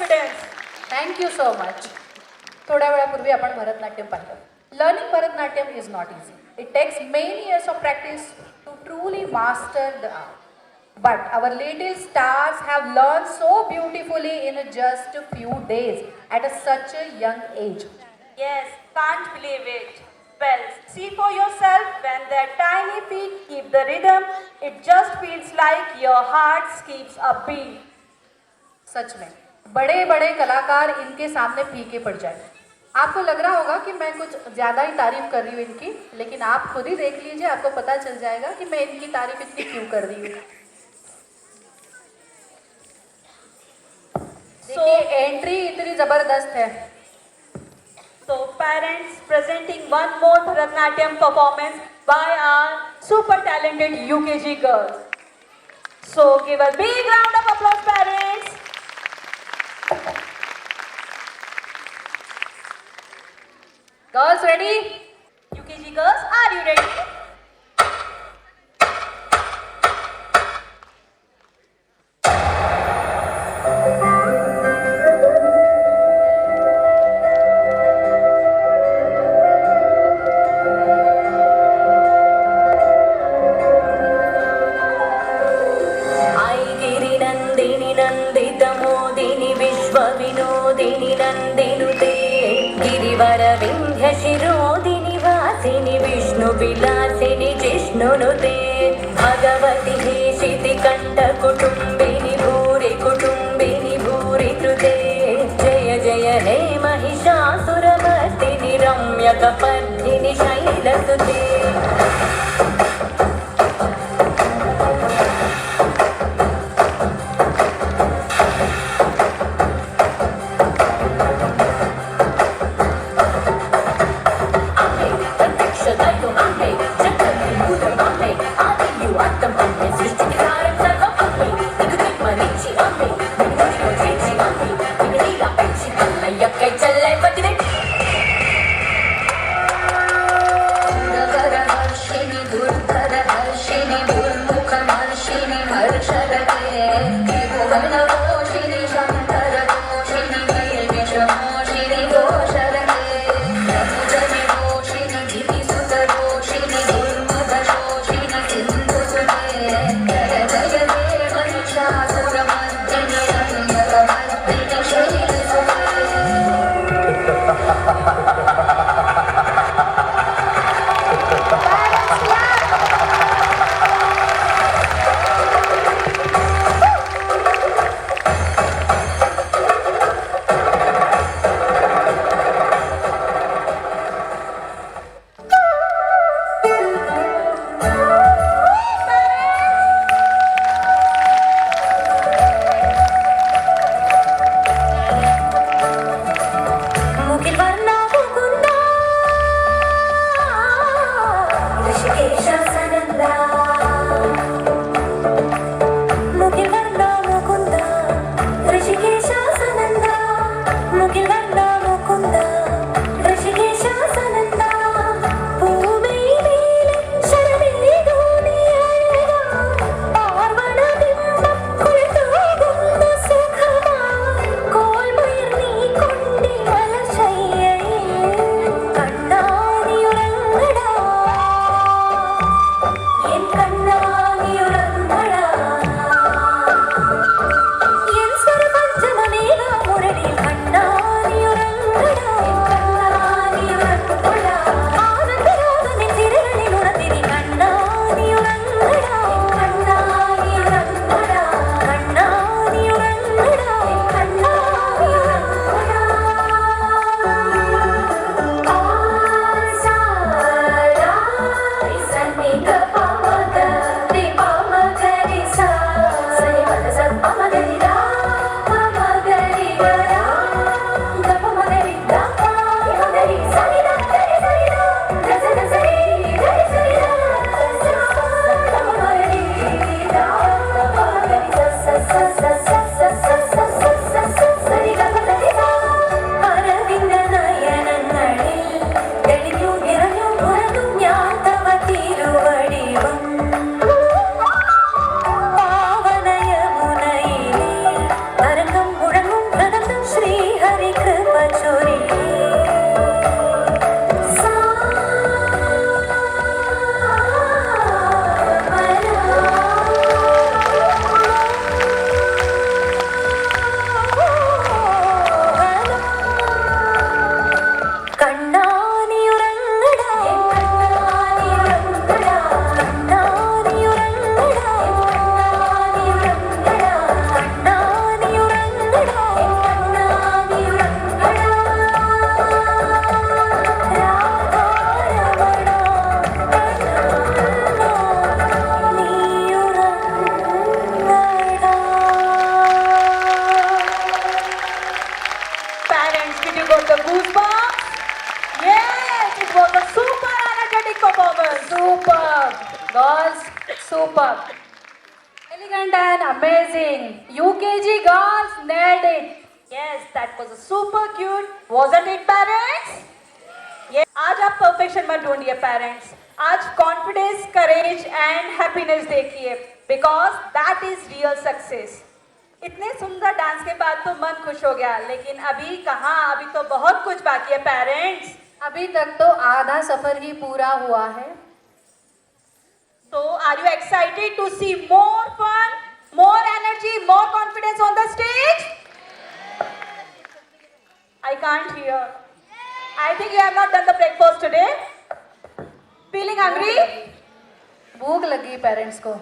confidence. Thank you so much. थोड्या वेळापूर्वी आपण भरतनाट्यम पाहिलं. Learning Bharatanatyam is not easy. It takes many years of practice to truly master the art. But our little stars have learned so beautifully in just a few days at such a young age. Yes, can't believe it. Well, see for yourself when their tiny feet keep the rhythm, it just feels like your heart skips a beat. सच में बड़े बड़े कलाकार इनके सामने फीके पड़ जाए. आपको लग रहा होगा कि मैं कुछ ज़्यादा ही तारीफ कर रही हूँ इनकी, लेकिन आप खुद ही देख लीजिए, आपको पता चल जाएगा कि मैं इनकी तारीफ इतनी क्यों कर रही हूँ. देखिए एंट्री इतनी ज़बरदस्त है. So parents, presenting one more Bharatanatyam performance by our super talented UKG girls. So give a big round of applause, parents. Girls ready? UKG girls, are you ready? Vinodini नन्दिनुते गिरिवरविन्ध्यशिरोदिनि वासिनि विष्णुविलासिनि जिष्णुनुते भगवति हेशिति कण्ठकुटुम्बिनि भूरि कुटुम्बिनि भूरि कृते जय जय हे Mahishasuramardini रम्यकपर्दिनि शैलसुते Super. Elegant and amazing. UKG girls nailed it. Yes, that was super cute. Wasn't it, parents? Yes. आज आप perfection मत ढूंढिए parents. आज confidence, courage and happiness देखिए. Because that is real success. इतने सुंदर डांस के बाद तो मन खुश हो गया, लेकिन अभी कहाँ, अभी तो बहुत कुछ बाकी है पेरेंट्स. अभी तक तो आधा सफर ही पूरा हुआ है. So are you excited to see more fun, more energy, more confidence on the stage? I can't hear. I think you have not done the breakfast today. Feeling hungry? भूख लगी पेरेंट्स को.